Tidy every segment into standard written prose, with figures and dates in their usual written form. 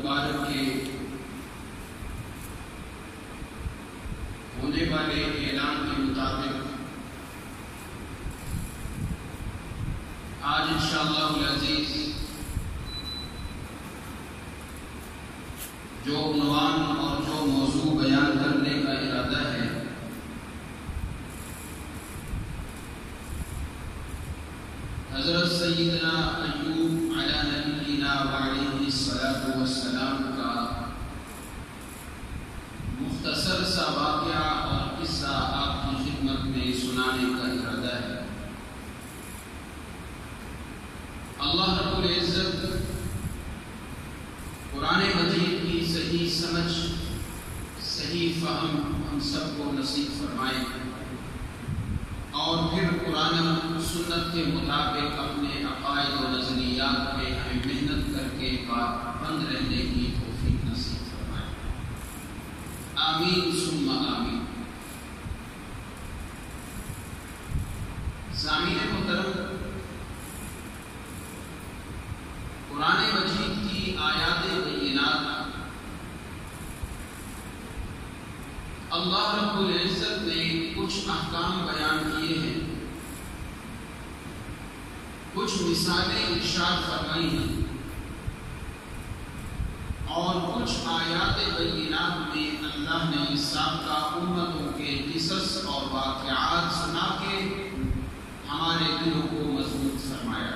المبارک کے ہونے والے اعلان کے مطابق آج انشاءاللہ العزیز جو عنوان اور جو موضوع بیان کرنے کا ارادہ ہے حضرت سیدنا ایوب علی نبینا وعلیہ الصلاۃ والسلام کا مختصر سا واقعہ اور قصہ آپ کی خدمت میں سنانے کا ارادہ ہے۔ اللہ رب العزت قرآن مجید کی صحیح سمجھ، صحیح فہم ہم سب کو نصیب فرمائے اور پھر قرآن سنت کے مطابق اپنے عقائد و نظریات پہ ہمیں محنت کر کے پابند رہنے کی توفیق نصیب فرمائے، آمین ثم آمین۔ سامعین محترم، قرآن مجید کی آیات بینات اللہ رب العزت نے کچھ احکام بیان کیے ہیں، کچھ مثالیں ارشاد فرمائی ہیں، اور کچھ آیات بینات میں اللہ نے سابقہ امتوں کے قصص اور واقعات سنا کے ہمارے دلوں کو مضبوط فرمایا ہے۔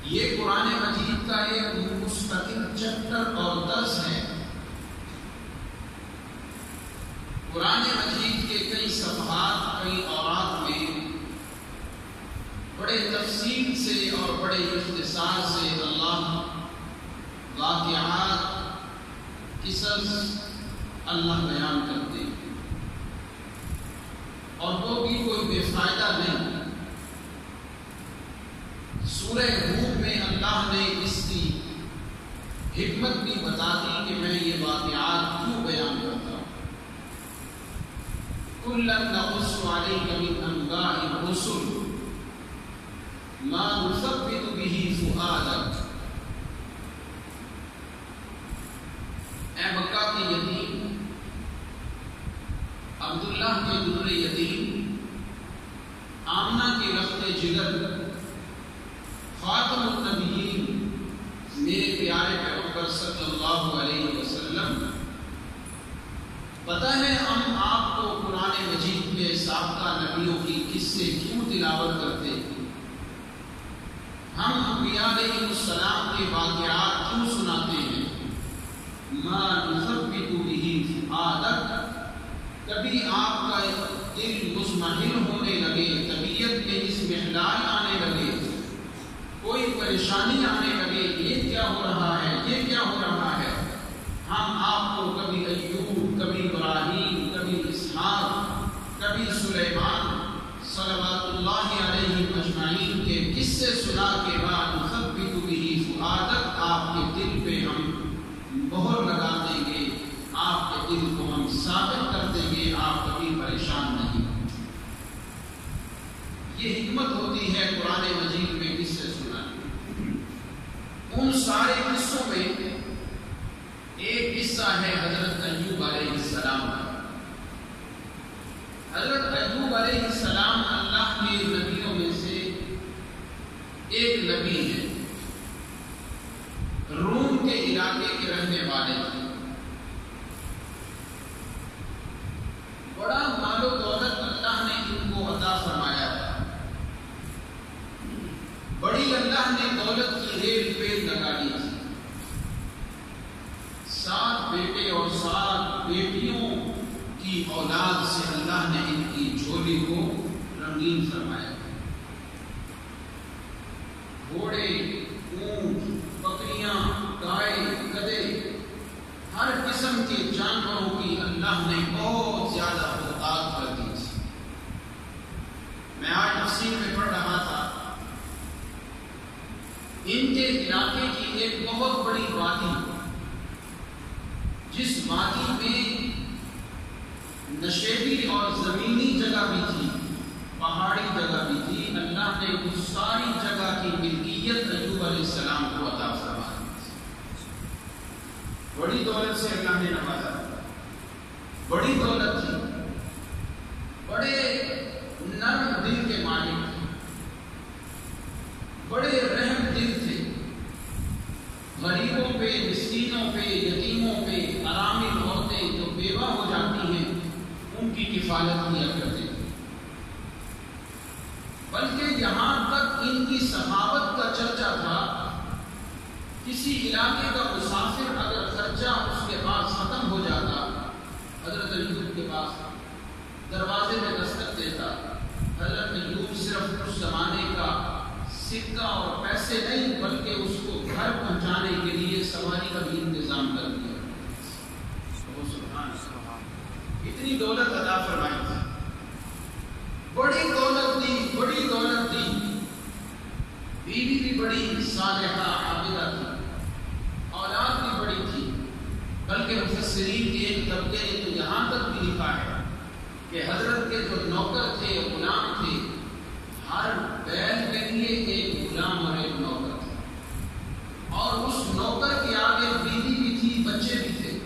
یہ قرآن مجید کا ایک مستقل چیپٹر اور درس ہے۔ قرآن مجید کے کئی صفحات، کئی اوراق میں بڑے تفصیل سے اور بڑے اختصار سے اللہ واقعات، قصص اللہ بیان کرتے ہیں، اور وہ بھی کوئی بے فائدہ نہیں۔ سورہ ہود میں اللہ نے اس کی حکمت بھی بتا دی کہ میں یہ واقعات کیوں بیان کرتا ہوں۔ کُلًّا نَقُصُّ عَلَيْكَ مِنْ أَنْبَاءِ الرُّسُلِ مَا نُثَبِّتُ بِهِ فُؤَادَكَ۔ اے مکہ کے یتیم، عبداللہ کے در یتیم، آمنہ کے رفت جگر، خاتم النبیین، میرے پیارے پیغمبر صلی اللہ علیہ وسلم، پتہ ہے ہم آپ کو قرآن مجید میں سابقہ نبیوں کی قصے کیوں تلاوت کرتے ہیں، ہم انبیاء علیہ السلام کے واقعات کیوں سناتے ہیں۔ ما نثبت به فؤادک، کبھی آپ کا دل مطمئن ہونے لگے، طبیعت میں اطمینان آنے لگے، کوئی پریشانی آنے لگے، یہ کیا ہو رہا ہے، یہ کیا ہو رہا ہے، ہم آپ کو کبھی ایوب، کبھی ابراہیم، کبھی اسحاق، کبھی سلیمان صلوات اللہ علیہ اجمعین کے قصے سنا کے بعد نثبت به فؤادک، آپ کے دل پہ ہم مہر لگا دیں گے، آپ کے دل کو ہم ثابت کر دیں گے، آپ کبھی پریشان نہیں۔ یہ حکمت ہوتی ہے قرآن مجید میں قصے سنانے۔ ان سارے قصوں میں ایک قصہ ہے حضرت ایوب علیہ السلام کا۔ حضرت ایوب علیہ السلام اللہ کے نبیوں میں سے ایک نبی ہے، روم کے علاقے کے رہنے والے تھے، بڑا مال و دولت اللہ نے ان کو عطا فرمایا تھا، بڑی اللہ نے دولت کی ریل پہ لگا دی تھی، 7 بیٹے اور 7 بیٹیوں کی اولاد سے اللہ نے ان کی جھولی کو رنگین فرمایا تھا۔ گھوڑے، اونٹ، بکریاں، گائے، گدھے، ہر قسم کے جانوروں کی اللہ نے بہت زیادہ تعداد کر دی تھی۔ میں آج تفسیر میں پڑھ رہا تھا، ان کے علاقے کی ایک بہت بڑی وادی، جس وادی میں نشیبی اور زمینی جگہ بھی تھی، پہاڑی جگہ بھی تھی، اللہ نے اس ساری جگہ کی ملکیت ایوب دولت سے اللہ نے نوازا، بڑی دولت تھی، بڑے نرم دل کے مالک تھے، بڑے رحم دل تھے، غریبوں پہ، مسکینوں پہ، یتیموں پہ، ارامل عورتیں جو بیوہ ہو جاتی ہیں ان کی کفالت کیا کرتے تھے، بلکہ یہاں تک ان کی سخاوت کا چرچا تھا، کسی علاقے کا مسافر اگر خرچہ اس کے پاس ختم ہو جاتا، حضرت ایوب کے پاس دروازے میں دستک دیتا، حضرت ایوب صرف اس زمانے کا سکہ اور پیسے نہیں بلکہ اس کو گھر پہنچانے کے لیے سواری کا بھی انتظام کر دیا۔ سبحان اللہ، اتنی دولت عطا فرمائی تھی، بڑی دولت دی، بڑی دولت دی، بیوی بھی بڑی صالحہ عابدہ تھی، اولاد بھی بڑی تھی، بلکہ مفسرین کے ایک طبقے نے تو یہاں تک بھی لکھا ہے کہ حضرت کے جو نوکر تھے، غلام تھے، ہر بیل کے لیے ایک غلام اور ایک نوکر تھا، اور اس نوکر کے آگے بیوی بھی تھی، بچے بھی تھے،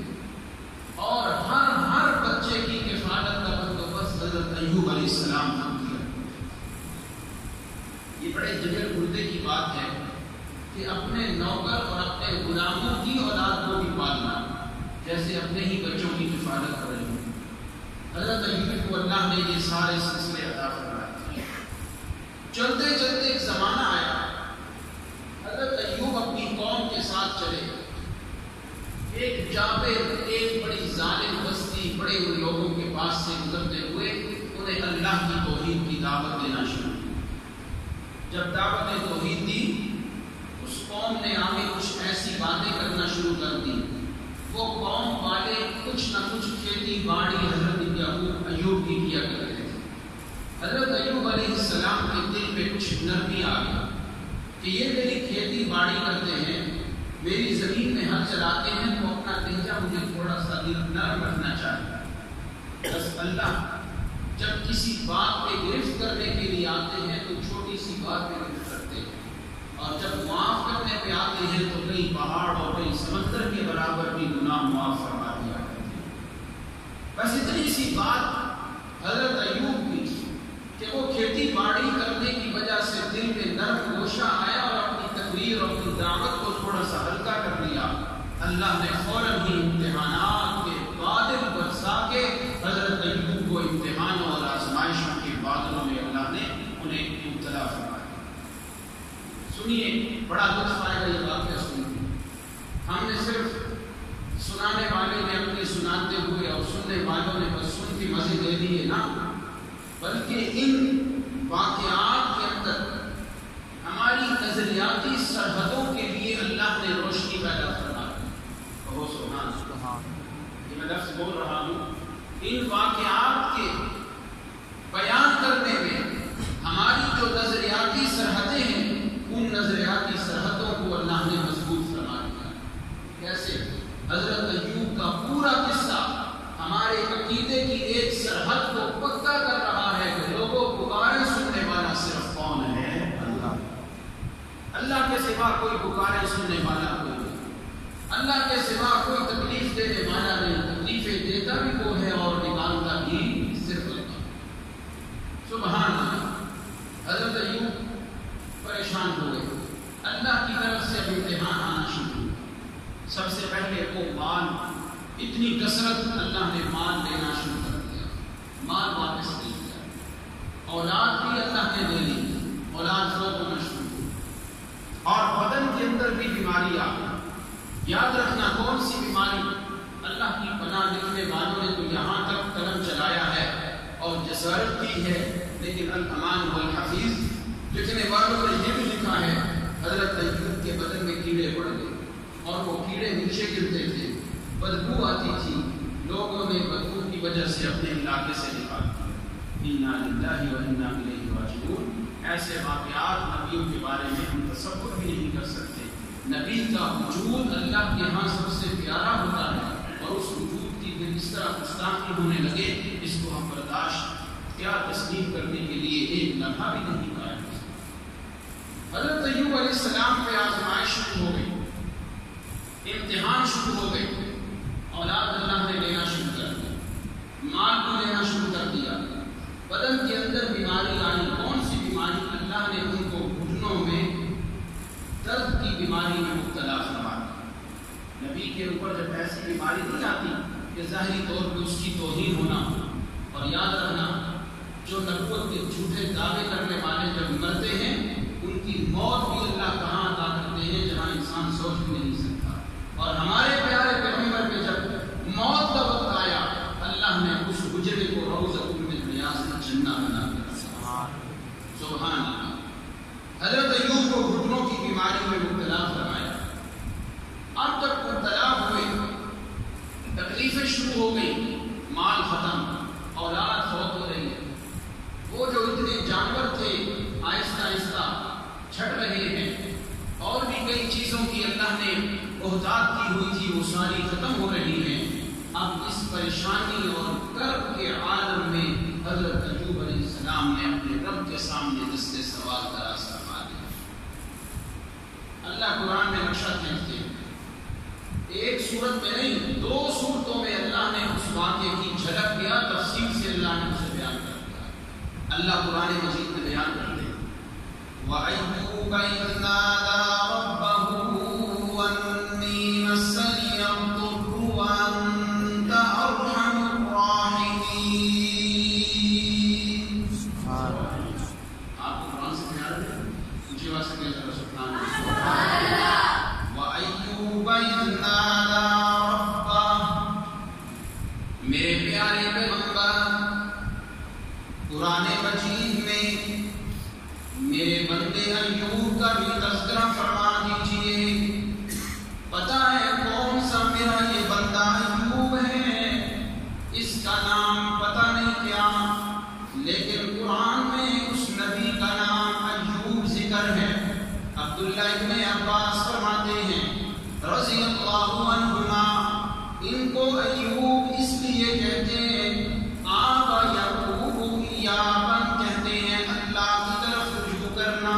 اور ہر بچے کی کفالت کا بندوبست حضرت ایوب علیہ السلام نے کیا۔ یہ بڑے جگر گردے کی بات ہے کہ اپنے نوکر اور اپنے غلاموں کی اولاد کو بھی پالنا جیسے اپنے ہی بچوں کی کفالت کر رہے ہیں۔ حضرت ایوب کو اللہ نے یہ سارے سلسلے عطا فرمائے۔ چلتے چلتے ایک زمانہ آیا، حضرت ایوب اپنی قوم کے ساتھ چلے، ایک جابر، ایک بڑی ظالم بستی، بڑے ان لوگوں کے پاس سے گزرتے ہوئے انہیں اللہ کی توحید کی دعوت دینا شروع کی۔ جب دعوت توحید دی، اس قوم نے آگے کچھ ایسی باتیں کرنا شروع کر دی، وہ قوم والے کچھ نہ کچھ کھیتی باڑی حضرت ایوب کی کیا کرتے تھے۔ حضرت ایوب علیہ السلام کے دل میں کچھ نرمی آ گئی کہ یہ میری کھیتی باڑی کرتے ہیں، میری زمین میں ہل چلاتے ہیں، تو اپنا لہجہ مجھے تھوڑا سا دل نرم رکھنا چاہیے۔ بس اللہ جب کسی بات پہ گرفت کرنے کے لیے آتے ہیں تو چھوٹی سی بات پہ گرفت کرتے ہیں، اور جب معاف کرنے پہ آتے ہیں تو کئی پہاڑ اور کئی سمندر کے برابر بھی گناہ معاف فرما دیا کرتے ہیں۔ بس اتنی سی بات حضرت ایوب کی کہ وہ کھیتی باڑی کرنے کی وجہ سے دل میں نرم گوشہ آیا اور اپنی تقریر اور اپنی دعوت کو تھوڑا سا ہلکا کر لیا۔ اللہ نے فوراً ہی امتحانات کے بادل برسا کے حضرت ایوب کو امتحانوں اور آزمائشوں کے بادلوں میں اللہ نے انہیں مبتلا فرمایا۔ سنیے، بڑا لطف آئے گا یہ واقعہ سنیے۔ ہم نے صرف سنانے والے نے اپنے سناتے ہوئے اور سننے والوں نے بس سن کے مزے دے دیے نا، بلکہ ان واقعات کے اندر ہماری نظریاتی سرحدوں کے لیے اللہ نے روشنی پیدا فرما دی۔ بہت سبحان اللہ، یہ میں لفظ بول رہا ہوں، ان واقعات کے بیان کرنے میں ہماری جو نظریاتی سرحدیں ہیں، ان نظریاتی سرحدوں کو اللہ نے مضبوط فرما دیا۔ کیسے؟ حضرت ایوب کا پورا قصہ ہمارے عقیدے کی ایک سرحد کو پکا کر رہا ہے کہ لوگوں پکارے سننے والا صرف کون ہے؟ اللہ۔ اللہ کے سوا کوئی پکارے سننے والا کوئی نہیں، اللہ کے سوا کوئی تکلیف دینے والا نہیں، تکلیفیں دیتا بھی وہ ہے اور نکالتا بھی صرف اللہ۔ سبحان اللہ۔ حضرت ایوب پریشان ہو گئے، اللہ کی طرف سے امتحان آنا شروع ہوا۔ سب سے پہلے وہ مال، اتنی کثرت، اللہ نے مال دینا شروع کر دیا، مال واپس دے دیا، اولاد بھی اللہ نے دے لی، اولاد فوت ہونا شروع ہوئی، اور بدن کے اندر بھی بیماری آ گئی۔ یاد رکھنا کون سی بیماری؟ اللہ کی پناہ لکھنے والوں نے تو یہاں تک قلم چلایا ہے اور جسارت کی ہے، لیکن الامان والحفیظ لکھنے والوں نے یہ بھی لکھا ہے حضرت ایوب کے بدن میں کیڑے پڑ گئے، اور وہ کیڑے نیچے گرتے تھے، بدبو آتی تھی، لوگوں نے بدبو کی وجہ سے اپنے علاقے سے نکال دیا۔ انا للہ و انا الیہ راجعون۔ ایسے واقعات نبیوں کے بارے میں ہم تصور بھی نہیں کر سکتے۔ نبی کا وجود اللہ کے ہاں سب سے پیارا ہوتا ہے، اور اس وجود کی پھر اس طرح گستاخی ہونے لگے، اس کو ہم برداشت کیا تسلیم کرنے کے لیے ایک لمحہ بھی نہیں پایا۔ حضرت ایوب علیہ السلام پہ آزمائش شروع ہو گئی، امتحان شروع ہو گئے۔ اولاد اللہ نے لینا شروع کر دیا، مال کو لینا شروع کر دیا، بدن کے اندر بیماری آئی۔ کون سی بیماری؟ اللہ نے ان کو گھٹنوں میں درد کی بیماری میں مبتلا فرما دیا۔ نبی کے اوپر جب ایسی بیماری نہیں آتی کہ ظاہری طور پہ اس کی توہین ہونا، اور یاد رکھنا جو نبوت کے جھوٹے دعوے کرنے والے جب مرتے ہیں ان کی موت بھی اللہ کہاں عطا کرتے ہیں جہاں انسان سوچ بھی نہیں سکتا۔ اور ہمارے پیارے پیغمبر پہ جب موت کا وقت آیا اللہ نے اس حجرے کو روضۃ من ریاض الجنہ بنا دیا۔ سبحان اللہ۔ حضرت ایوب کو گھٹنوں کی بیماری میں مبتلا فرمایا۔ اب جب مبتلا ہوئے تکلیفیں شروع ہو گئی، مال ختم، اولاد فوت ہو رہی ہے، وہ جو اتنے جانور تھے آہستہ آہستہ چھٹ رہے ہیں، اور بھی کئی چیزوں کی اللہ نے بہتات کی ہوئی تھی وہ ساری ختم ہو رہی ہیں۔ اب اس پریشانی اور کرب کے عالم میں حضرت ایوب علیہ السلام نے اپنے رب کے سامنے دست سوال کا راستہ پا لیا۔ اللہ قرآن میں نقشہ کھینچتے ہیں، ایک صورت میں نہیں 2 صورتوں میں اللہ نے اس واقعے کی جھلک دیا، تفصیل سے اللہ نے اسے بیان کر دیا۔ اللہ قرآن مجید میں بیان کرتے ہیں وَأَيُّوبَ إِذْ نَادَىٰ رَبَّهُ أَنِّي مَسَّنِيَ الضُّرُّ وَأَنتَ أَرْحَمُ الرَّاحِمِينَ۔ آپ کو قرآن سے بیان ہے، اونچی آواز سے کہہ رہا سبحان اللہ۔ وَأَيُّوبَ إِذْ نَادَىٰ رَبَّهُ، میرے پیارے پیغمبر قرآن مجید میں میرے بندے ایوب کا بھی تذکرہ فرما دیجئے۔ پتہ ہے کون سا میرا یہ بندہ ایوب ہے، اس کا نام پتہ نہیں کیا، لیکن قرآن میں اس نبی کا نام ایوب ذکر ہے۔ عبداللہ ابن عباس فرماتے ہیں رضی اللہ عنہما، ان کو ایوب اس لیے کہتے ہیں، آبا یعقوب ایابن کہتے ہیں، اللہ کی طرف رجوع کرنا۔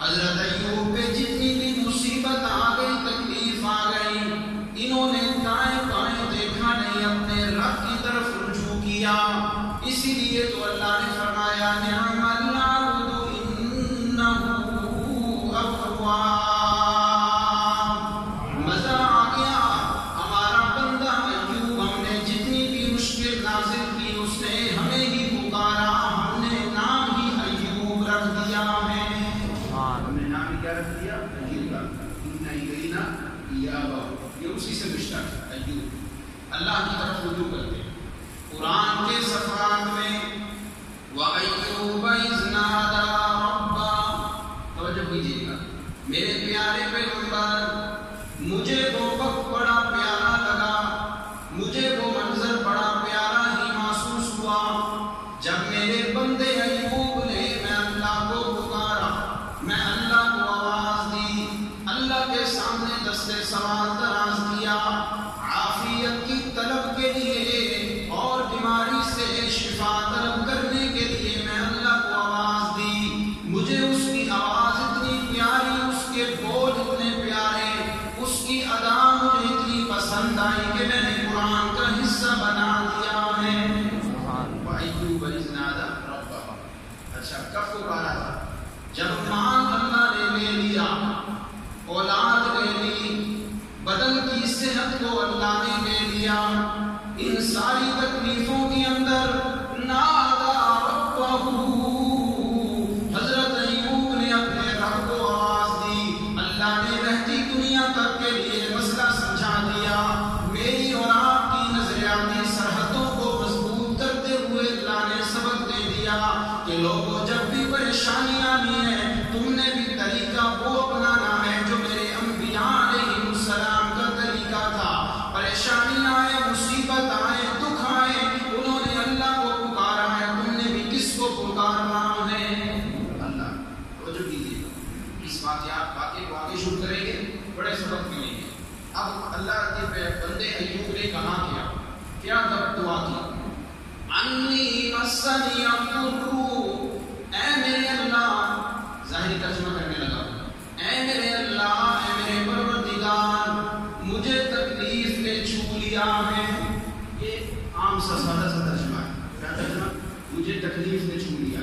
حضرت ایوب پہ جتنی بھی مصیبت آ گئی، تکلیف آ گئی، انہوں نے دائیں بائیں دیکھا نہیں، اپنے رب کی طرف رجوع کیا۔ اسی لیے تو اللہ نے فرمایا نعم العبد انہ اواب۔ مزہ آ گیا، ہمارا بندہ ایوب، ہم نے جتنی بھی مشکل نازل کی اس نے ہمیں ہی پکارا، ہم نے نام ہی ایوب رکھ دیا ہے۔ ہم نے نام ہی کیا رکھ دیا؟ ایوب کا۔ اِنَّ إِلَيْنَا إِيَابَهُمْ، یہ اسی سے مشتق ہے ایوب، اللہ کی طرف رجوع کرتے ہیں۔ قرآن کے صفحات میں وَأَيُّوبَ إِذْ نَادَىٰ رَبَّهُ، توجہ کیجیے گا میرے پیارے پیغمبر، مجھے وہ وقت بڑا پیارا لگا، مجھے وہ منظر بڑا پیارا ہی محسوس ہوا جب میرے بندے ایوب نے میں اللہ کو پکارا، میں اللہ کو آواز دی، اللہ کے سامنے دست سوال دراز کیا، عافیت کی طلب کے لیے اور بیماری سے شفا طلب کرنے کے لیے میں اللہ کو آواز دی۔ مجھے اس کی آواز اتنی پیاری، اس کے بول اتنے پیارے، اس کی ادا مجھے اتنی پسند آئی کہ میں نے قرآن کا حصہ بنا دیا ہے۔ وَأَيُّوبَ إِذْ نَادَىٰ رَبَّهُ، اچھا کب پکارا تھا؟ جب مال اللہ نے لے لیا، اولاد لے لی، بدن کی صحت کو اللہ نے لے لیا، ان ساری تکلیفوں کے اندر نادیٰ ربہ، حضرت ایوب نے اپنے رب کو آواز دی۔ اللہ نے رہتی دنیا تک کے لیے مسئلہ سمجھا دیا، میری اور آپ کی نظریاتی سرحدوں کو مضبوط کرتے ہوئے اللہ نے سبق دے دیا کہ لوگوں جب بھی پریشانی آنی ہے تم نے بھی طریقہ وہ اپنانا ہے جو میرے انبیاء علیہ السلام کا طریقہ تھا۔ پریشانی آئے، مصیبت آئے، دکھ آئے، انہوں نے اللہ کو پکارا ہے، تم نے بھی کس کو پکارنا ہے؟ اللہ۔ توجہ کیجیے، اس واقعے کو آگے شروع کریں گے، بڑے سبق ملیں گے۔ اب اللہ کے بندے ایوب نے کہا کیا دعا کی؟ انی مسنی الضر، اے میرے اللہ، ظاہری ترجمہ کرنے لگا، اے میرے اللہ، اے میرے پروردگار، مجھے تکلیف نے چھو لیا، زبردست ترجمہ ہے. کیا ترجمہ؟ مجھے تکلیف نے چھو لیا.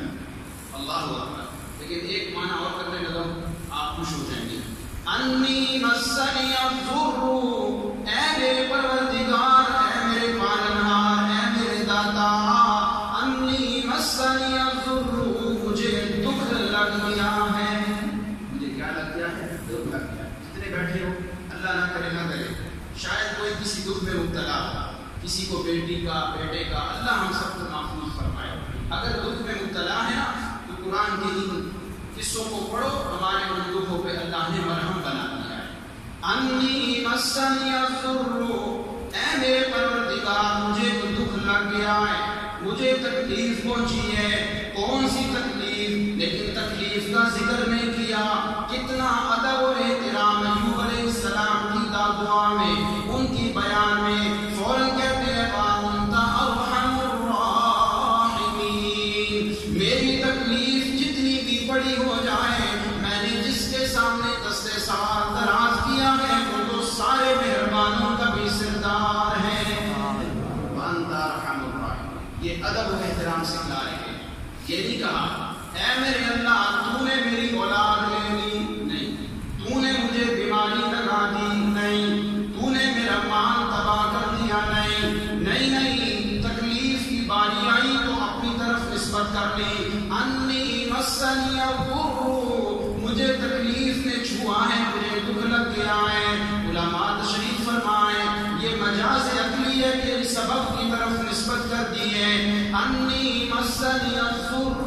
اللہ اکبر. لیکن ایک معنی اور کرنے لگا آپ خوش ہو جائیں گے. انی مسنی الضر، اے میرے پروردگار، اے میرے پالنہار، اے میرے داتا، انی مسنی الضر، مجھے دکھ لگ گیا ہے. مجھے کیا لگ گیا ہے؟ دکھ لگ گیا. جتنے بیٹھے ہو اللہ نہ کرے نہ کرے شاید کوئی کسی دکھ میں مبتلا ہو، کسی کو بیٹی کا بیٹے کا، اللہ ہم سب کو محفوظ فرمائے. اگر دکھ میں مبتلا ہے نا تو قرآن کے ان قصوں کو پڑھو، ہمارے ان دکھوں پہ اللہ نے مرہم بنا دیا ہے. انی مسنی الضر، اے میرے پروردگار مجھے تو دکھ لگ گیا ہے، مجھے تکلیف پہنچی ہے. کون سی تکلیف؟ لیکن تکلیف کا ذکر نہیں کیا. کتنا ادب اور احترام ایوب علیہ السلام کی دعا میں، ان کی بیان میں فوراً کہتے ہیں وَأَنْتَ أَرْحَمُ الرَّاحِمِينَ. میری تکلیف جتنی بھی بڑی ہو جائے، میں نے جس کے سامنے دستے سوال دراز کیا ہے وہ تو سارے مہربانوں کا بھی سردار ہے. وَأَنْتَ أَرْحَمُ الرَّاحِمِينَ. یہ ادب و احترام سکھلا رہے ہیں. یہ نہیں کہا اے میرے اللہ تو نے میری اولاد لے لی، نہیں. تو نے مجھے بیماری لگا دی، نہیں. تو نے میرا مال تباہ کر دیا، نہیں. نہیں تکلیف کی باری آئی تو اپنی طرف نسبت کر لی. انی مسنی الضر، مجھے تکلیف نے چھوا ہے، مجھے دکھ لگ گیا ہے. علماء تشریف فرمائیں یہ مجاز عقلی ہے کہ سبب کی طرف نسبت کر دی ہے. انی مسنی الضر،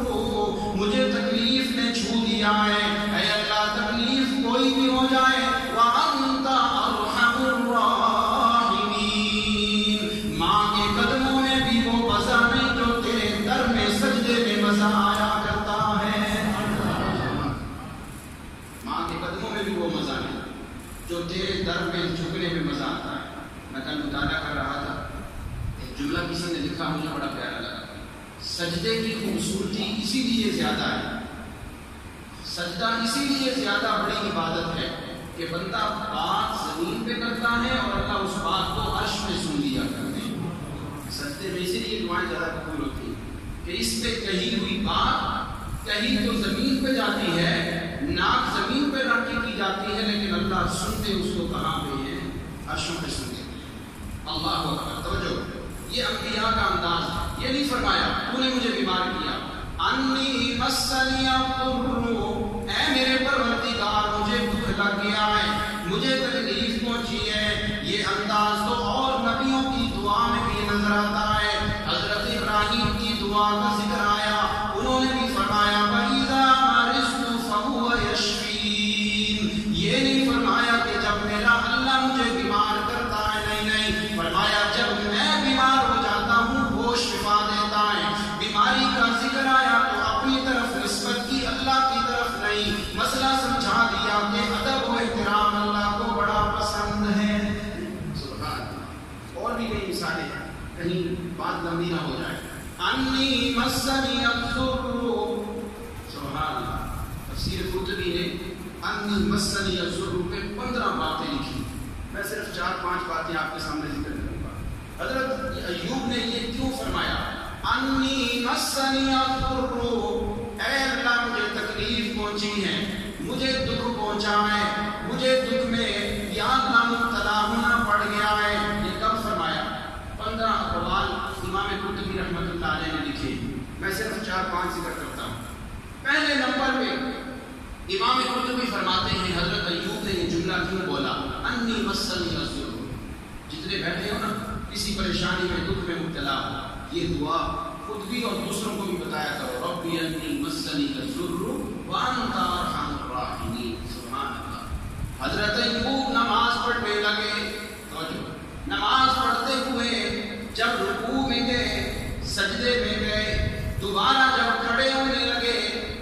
مجھے تکلیف نے چھو دیا ہے. اے اللہ تکلیف کوئی بھی ہو جائے وَأَنْتَ أَرْحَمُ الرَّاحِمِينَ. ماں کے قدموں میں بھی وہ مزہ نہیں جو تیرے در میں سجدے میں مزہ آیا کرتا ہے. ماں کے قدموں میں بھی وہ مزہ نہیں جو تیرے در میں جھکنے میں مزہ آتا ہے. میں کل مطالعہ کر رہا تھا، ایک جملہ کسی نے لکھا مجھے بڑا پیارا لگا. سجدے کی خوبصورتی اسی لیے زیادہ ہے، سجدہ اسی لیے زیادہ بڑی عبادت ہے کہ بندہ بات زمین پہ کرتا ہے اور اللہ اس بات کو عرش میں سن لیا کرتے ہیں. سجدے میں اسی لیے دعائیں زیادہ قبول ہوتی ہیں کہ اس پہ کہی ہوئی بات کہیں تو زمین پہ جاتی ہے، ناک زمین پہ رکھ کے کی جاتی ہے، لیکن اللہ سنتے اس کو کہاں پہ ہے؟ عرشوں پہ سنتے ہیں. اللہ اکبر. توجہ، یہ انبیاء کا انداز. یہ نہیں فرمایا تو نے مجھے بیمار کیا. انی مسنی الضر، اے میرے پروردگار مجھے دکھ لگ گیا ہے، مجھے تکلیف پہنچی ہے. یہ انداز تو اور نبیوں کی دعا میں بھی نظر آتا ہے. حضرت ابراہیم کی دعا کا ذکر آیا، انہوں نے بھی فرمایا وَإِذَا مَرِضْتُ فَهُوَ يَشْفِينِ. یہ نہیں فرمایا کہ جب میرا اللہ مجھے بیمار کرتا ہے، نہیں. فرمایا جب میں بیمار ہو جاتا ہوں وہ شفا دیتا ہے. بیماری کا ذکر آیا تو اپنی طرف نسبت کی، اللہ کی طرف نہیں. مسئلہ سمجھا دیا کہ ادب و احترام اللہ کو بڑا پسند ہے. سبحان اللہ. اور بھی کئی مثالیں ہیں، کہیں بات لمبی نہ ہو جائے. انی مسنی الضر، سبحان اللہ. تفسیر قرطبی نے انی مسنی الضر پہ 15 باتیں لکھی. میں صرف 4-5 باتیں آپ کے سامنے ذکر کروں گا. حضرت ایوب نے یہ کیوں فرمایا انی مسنی الضر، اے اللہ مجھے تکلیف پہنچی ہے، مجھے دکھ پہنچا ہے، مجھے دکھ میں یا اللہ مبتلا ہونا پڑ گیا ہے. یہ کب فرمایا؟ 15 اقوال امام قرطبی رحمۃ اللہ علیہ نے لکھے. میں صرف 4-5 ذکر کرتا ہوں. پہلے نمبر پہ امام قرطبی فرماتے ہیں حضرت ایوب نے یہ جملہ کیوں بولا انی مسنی الضر. جتنے بیٹھے ہو نا کسی پریشانی میں دکھ میں مبتلا ہو، یہ دعا خود بھی اور دوسروں کو بھی بتایا کرو. ربی انی مسنی الضر وانت ارحم الراحمین. سبحان اللہ. حضرت ایوب نماز پڑھنے لگے. نماز پڑھتے ہوئے جب رکوع میں گئے، سجدے میں گئے، دوبارہ جب کھڑے ہونے لگے،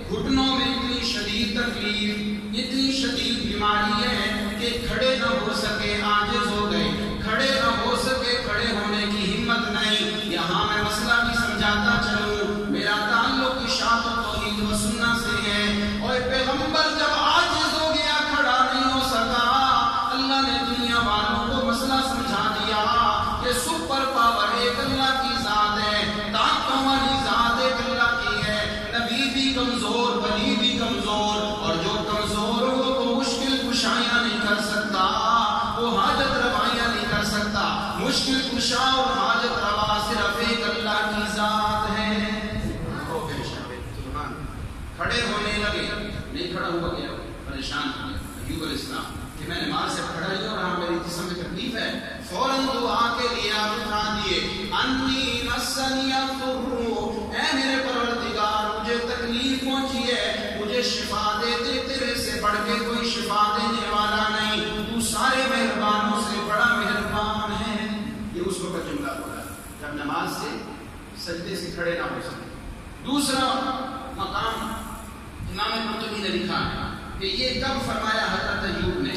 گھٹنوں میں اتنی شدید تکلیف، اتنی شدید بیماری ہے کہ کھڑے نہ ہو سکے، عاجز ہو گئے. کھڑے نہ ہو سکے، کھڑے ہونے کی ہمت نہیں. یہاں میں مسئلہ بھی سمجھاتا چلوں، میرا تعلق اشاعت و توحید و سنت سے ہے. اور پیغمبر جب عاجز ہو گیا، کھڑا نہیں ہو سکا، اللہ نے دنیا والوں کو مسئلہ سمجھا دیا کہ سپر پاور ایک اللہ کی ذات ہے. منشاء اور حاجت روا صرف ایک اللہ کی ذات ہے۔ کھڑے ہونے لگے، نہیں کھڑا ہوا گیا، پریشان ہو گیا ایوب علیہ السلام کہ میں نماز سے کھڑا ہی ہوں اور ہاں میری جسم میں تکلیف ہے۔ فوراً دعا کے لیے آپ اٹھا دیے، انی مسنی الضر، اے میرے پروردگار مجھے تکلیف پہنچی ہے، مجھے شفا دے دے، تیرے سے بڑھ کے کوئی شفا دینے والا نہیں، تو سارے مہربانوں سے بڑا مہربان ہے۔ یہ اس وقت جملہ بولا جب نماز سے سجدے سے کھڑے نہ ہو سکے۔ دوسرا مقام امام قرطبی نے لکھا ہے کہ یہ کب فرمایا حضرت ایوب نے؟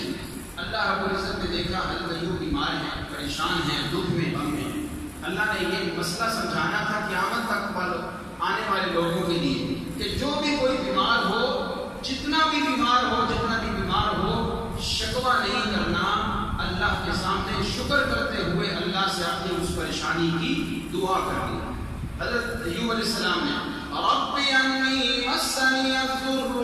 اللہ رب العزت نے دیکھا حضرت ایوب بیمار ہیں، پریشان ہیں، دکھ میں غم میں ہیں۔ اللہ نے یہ مسئلہ سمجھانا تھا قیامت تک آنے والے لوگوں کے لیے کہ جو بھی کوئی بیمار ہو، جتنا بھی بیمار ہو، شکوہ نہیں کرنا، اللہ کے سامنے شکر کرتے ہوئے اللہ سے اپنی اس پریشانی کی دعا کرنی۔ حضرت ایوب علیہ السلام نے رب انی مسنی الضر،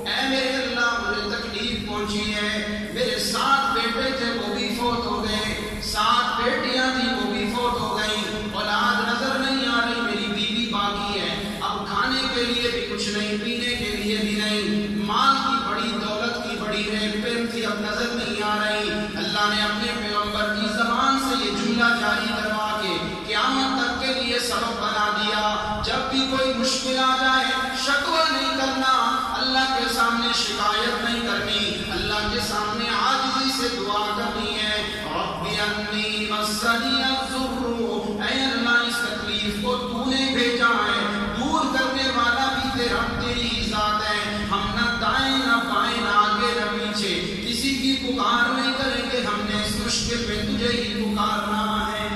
اے میرے اللہ مجھے تکلیف پہنچی ہے، میرے 7 بیٹے تھے وہ بھی فوت ہو گئے، 7 بیٹیاں تھیں وہ بھی فوت ہو گئیں، اولاد نظر نہیں آ رہی، میری بیوی باقی ہے، اب کھانے کے لیے بھی کچھ نہیں، پینے کے لیے بھی نہیں، مال کی بڑی دولت کی بڑی رین پین تھی اب نظر نہیں آ رہی۔ اللہ نے اپنے پیغمبر کی زبان سے یہ جملہ جاری کروا کے قیامت تک کے لیے سبب بنا دیا، جب بھی کوئی مشکل آ جائے شکوہ نہیں کرنا، اللہ کے سامنے شکایت نہیں کرنی، اللہ کے سامنے عاجزی سے دعا کرنی ہے۔ رب انی مسنی الضر، اے اللہ اس تکلیف کو تو نے بھیجا ہے، دور کرنے والا بھی تیری ذات ہے، ہم نہ دائیں نہ بائیں نہ آگے نہ پیچھے کسی کی پکار نہیں کریں گے، ہم نے اس مشکل میں تجھے ہی پکارنا ہے۔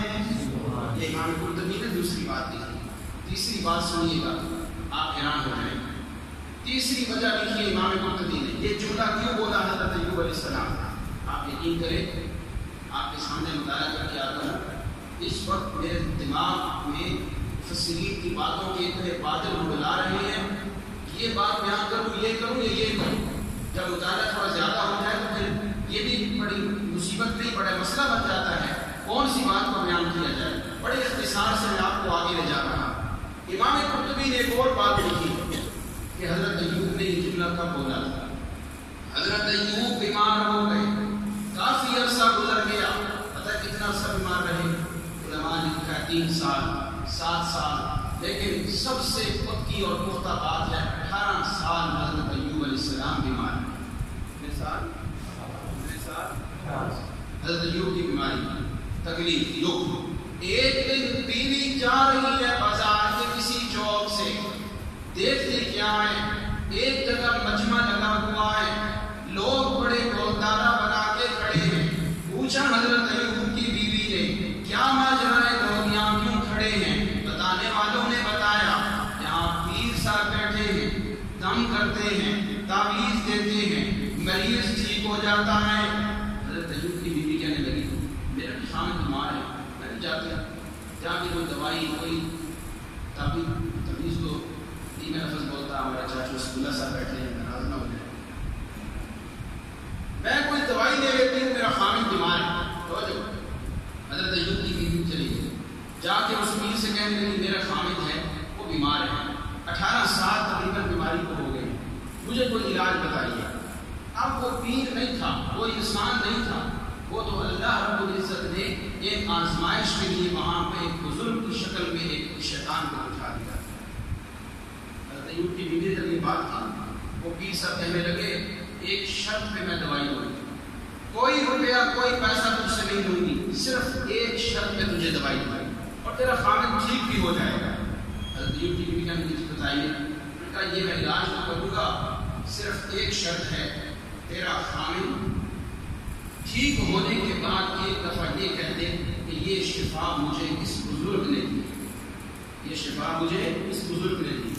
یہ امام قرطبی نے دوسری بات لکھی۔ تیسری بات سنیے گا، آپ حیران ہو جائیں۔ تیسری وجہ لکھی ہے امام قرطبی نے، یہ جملہ کیوں بولا حضرت ایوب علیہ السلام؟ آپ یقین کریں، آپ کے سامنے مطالعہ کر کے آتا ہوں، اس وقت میرے دماغ میں مفسرین کی باتوں کے اتنے بادل اڑا رہے ہیں، یہ بات بیان کروں یہ کروں یا یہ کروں۔ جب مطالعہ تھوڑا زیادہ ہو جائے تو پھر یہ بھی بڑی مصیبت نہیں، بڑا مسئلہ بن جاتا ہے، کون سی بات کو بیان کیا جائے۔ بڑے اختصار سے میں آپ کو آگے لے جا رہا ہوں۔ امام قرطبی نے ایک اور بات لکھی کہ حضرت ایوب نے یہ جملہ کب بولا تھا۔ حضرت ایوب بیمار ہو گئے، کافی عرصہ گزر گیا، پتہ کتنا عرصہ بیمار رہے؟ علماء نے لکھا 3 سال 7 سال، لیکن سب سے پکی اور پختہ بات ہے 18 سال حضرت ایوب علیہ السلام بیمار ہیں۔ کتنے سال؟ حضرت ایوب کی بیماری، تکلیف، دکھ۔ ایک دن بیوی جا رہی ہے بازار کے کسی چوک سے، دیکھتی کیا ہے، ایک جگہ مجمع لگا ہوا ہے، لوگ بڑے گولدارہ بنا کے کھڑے ہیں۔ پوچھا حضرت ایوب کی بیوی نے کیا ماجرا ہے، لوگ یہاں کیوں کھڑے ہیں؟ بتانے والوں نے بتایا یہاں پیر صاحب بیٹھے ہیں، دم کرتے ہیں، تعویذ دیتے ہیں، مریض ٹھیک ہو جاتا ہے۔ حضرت ایوب کی بیوی کہنے لگی میرا خامد بیمار ہے، میں نہیں جا کے کوئی دوائی کوئی تعویذ تو نہیں، میں لفظ بولتا ہمارا چاچو اسکولہ صاحب بیٹھے ہیں، ناراض نہ ہو جائے، میں کوئی دوائی دے لیتی ہوں، میرا خامد بیمار ہے۔ توجہ، حضرت ایوب کی بیوی چلی گئی، جا کے اس پیر سے کہنے لگی میرا خامد ہے وہ بیمار ہے، 18 سال تقریباً بیماری کو ہو گئے، مجھے کوئی علاج بتائیے۔ اب وہ پیر نہیں تھا، وہ انسان نہیں تھا، وہ تو اللہ رب العزت نے ایک آزمائش کے لیے وہاں پہ ایک بزرگ کی شکل میں ایک شیطان کو اٹھا دیا۔ حضرت ایوب کی بیوی جب یہ بات کی، وہ پیر صاحب کہنے لگے ایک شرط پہ میں دوائی دوں گی، کوئی روپیہ کوئی پیسہ تجھ سے نہیں لوں گی، صرف ایک شرط پہ تجھے دوائی دوں گی اور تیرا خامد ٹھیک بھی ہو جائے گا۔ حضرت ایوب کی بیوی کہنے لگی بتائیے، میں کہا یہ میں علاج نہ کروں گا، صرف ایک شرط ہے، تیرا خامد ٹھیک ہونے کے بعد ایک دفعہ یہ کہہ دے کہ یہ شفا مجھے اس بزرگ نے دی، یہ شفا مجھے اس بزرگ نے دی،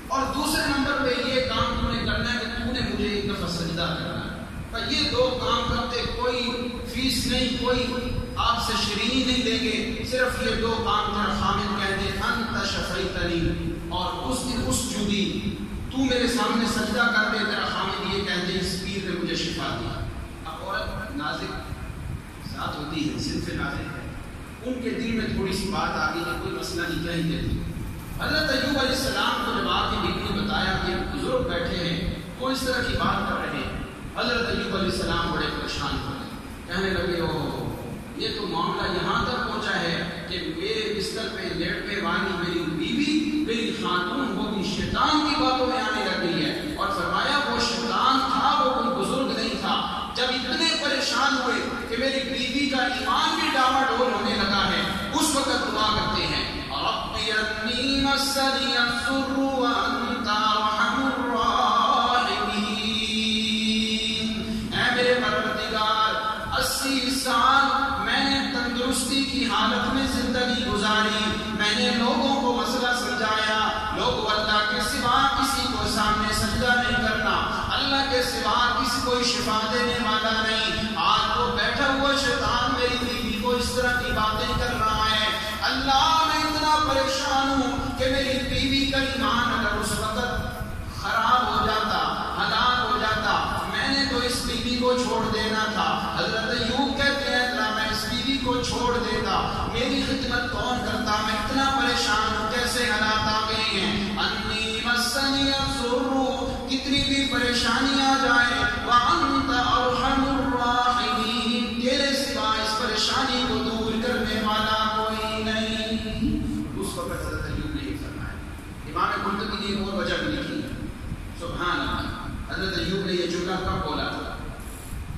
اور دوسرے نمبر پہ یہ کام تو نے کرنا ہے کہ تو نے مجھے ایک دفعہ سجدہ کرنا ہے۔ پر یہ 2 کام کرتے کوئی فیس نہیں، کوئی آپ سے شرینی نہیں دیں گے، صرف یہ 2 کام تیرا خامد کہہ دے انت شفیتنی، اور اس دن اس جدی تو میرے سامنے سجدہ کر دے، تیرا خامد یہ کہہ دے اس پیر نے مجھے شفا دیا۔ اب عورت نازک ذات ہوتی ہے، صنف نازک ہے، ان کے دل میں تھوڑی سی بات آ گئی کہ کوئی مسئلہ نہیں کیا ہی دیتی. حضرت ایوب علیہ السلام کو جب آپ کی بیوی نے بتایا کہ بزرگ بیٹھے ہیں وہ اس طرح کی بات کر رہے ہیں, حضرت ایوب علیہ السلام بڑے پریشان ہو گئے, کہنے لگے یہ تو معاملہ یہاں تک پہنچا ہے کہ میرے بستر پہ لیٹنے والی میری بیوی, میری خاتون, وہ بھی شیطان کی باتوں میں آنے لگ گئی ہے. اور فرمایا وہ شیطان تھا, وہ کوئی بزرگ نہیں تھا. جب اتنے پریشان ہوئے کہ میری بیوی کا ایمان بھی ڈاواڈول ہونے لگا ہے, اس وقت دعا کرتے ہیں ربی انی مسنی الضر وانت ارحم الراحمین. اے میرے پروردگار 80 سال میں نے تندرستی کی حالت میں زندگی گزاری, میں نے لوگوں کو مسئلہ سمجھایا, لوگ اللہ کے سوا کسی کو سامنے سجدہ نہیں کرنا, اللہ کے سوا کسی کو شفا دینے والا نہیں. آج وہ بیٹھا ہوا شیطان میری بیوی کو اس طرح کی باتیں کر رہا ہے. اللہ میں اتنا پریشان ہوں کہ میری بیوی کا ایمان اگر اس وقت خراب ہو جاتا, ہلاک ہو جاتا, میں نے تو اس بیوی کو چھوڑ دینا تھا. حضرت ایوب کہتے ہیں اللہ میں اس بیوی کو چھوڑ دیتا, میری خدمت کون کرتا, میں اتنا پریشان ہوں, کیسے حالات آ گئے ہیں. انی مسنی الضر, کتنی بھی پریشانی آ جائے, وانت ارحم الراحمین, تیرے سوا اس پریشانی کو دور کرنے والا کوئی نہیں. اس وقت حضرت ایوب نے یہ فرمایا. امام قرطبی نے ایک اور وجہ بھی لکھی ہے, سبحان اللہ. حضرت ایوب نے یہ جملہ کب بولا تھا؟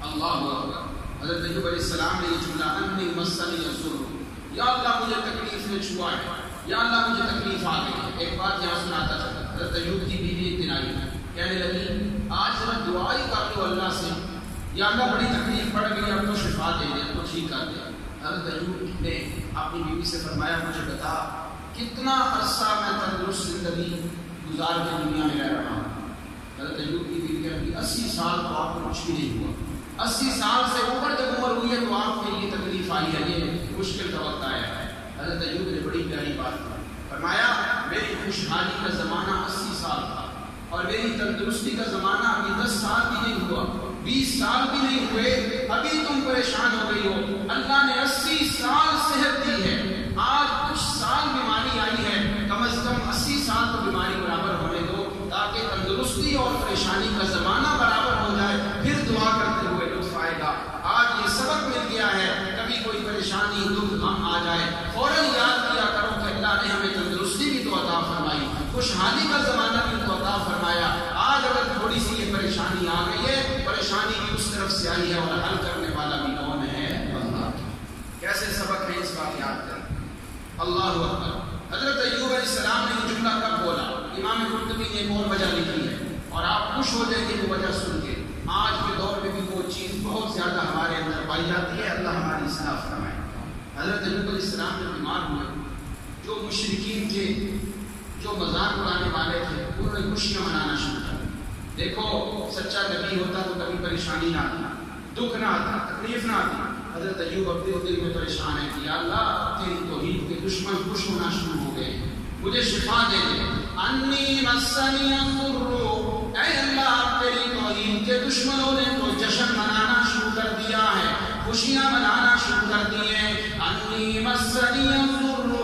اللہ اکبر. حضرت ایوب علیہ السلام نے یہ جملہ انی مسنی الضر, یا اللہ مجھے تکلیف نے چھوا ہے, یا اللہ مجھے تکلیف آ گئی ہے. ایک بات یہاں سناتا چلا, حضرت ایوب کی بیوی ایک دن آئی, کہنے لگی آج ذرا دعا ہی کر لو اللہ سے, یا اللہ بڑی تکلیف پڑ گئی, اب تو شفا دے دے, اب تو ٹھیک کر دے. حضرت ایوب نے اپنی بیوی سے فرمایا مجھے بتا کتنا عرصہ میں تندرست زندگی گزار کے دنیا میں رہ رہا ہوں. حضرت ایوب کی بیوی کہنے لگی 80 سال تو آپ کو کچھ بھی نہیں ہوا, 80 سال سے اوپر جب عمر ہوئی ہے تو آپ کو یہ تکلیف آئی ہے, یہ مشکل کا وقت آیا ہے. حضرت ایوب نے بڑی پیاری بات کی, فرمایا میری خوشحالی کا زمانہ 80 سال تھا, اور میری تندرستی کا زمانہ ابھی 10 سال بھی نہیں ہوا, 20 سال بھی نہیں ہوئے, ابھی تم پریشان ہو گئی ہو. اللہ نے 80 سال صحت دی ہے, آج کچھ سال بیماری آئی ہے, کم از کم 80 سال تو بیماری برابر ہونے دو تاکہ تندرستی اور پریشانی کا زمانہ برابر ہو جائے, پھر دعا کرتے ہوئے لطف آئے گا. آج یہ سبق مل گیا ہے, کبھی کوئی پریشانی دکھ غم آ جائے فوراً یاد کیا کرو کہ اللہ نے ہمیں تندرستی بھی تو عطا فرمائی, خوشحالی کا زمانہ بھی تو عطا فرمایا. آج اگر تھوڑی سی یہ پریشانی آ گئی ہے, پریشانی بھی اس طرف سے آئی ہے, اور حل کرنے والا بھی کون ہے؟ اللہ. کیسے سبق ہے اس بات یاد کریں. اللہ اکبر. حضرت ایوب علیہ السلام نے یہ جملہ کب بولا؟ امام قرطبی نے ایک اور وجہ لکھی ہے, اور آپ خوش ہو جائیں گے وہ وجہ سن کے. آج کے دور میں بھی وہ چیز بہت زیادہ ہمارے اندر پائی جاتی ہے, اللہ ہماری اصلاح فرمائے. حضرت ایوب علیہ السلام جب بیمار ہوئے, جو مشرکین تھے, جو مذاق اڑانے والے تھے, انہوں نے خوشیاں منانا شروع کر. دیکھو سچا نبی ہوتا تو کبھی پریشانی نہ آتی, دکھ نہ آتا, تکلیف نہ آتی. حضرت ایوب اپنے دل میں پریشان ہے کہ یا اللہ تیری توحید کے دشمن خوش ہونا شروع ہو گئے, مجھے شفا دے دے. انی مسنی الضر, اے اللہ تیری توحید کے دشمنوں نے تو جشن منانا شروع کر دیا ہے, خوشیاں منانا شروع کر دی ہیں. انی مسنی الضر,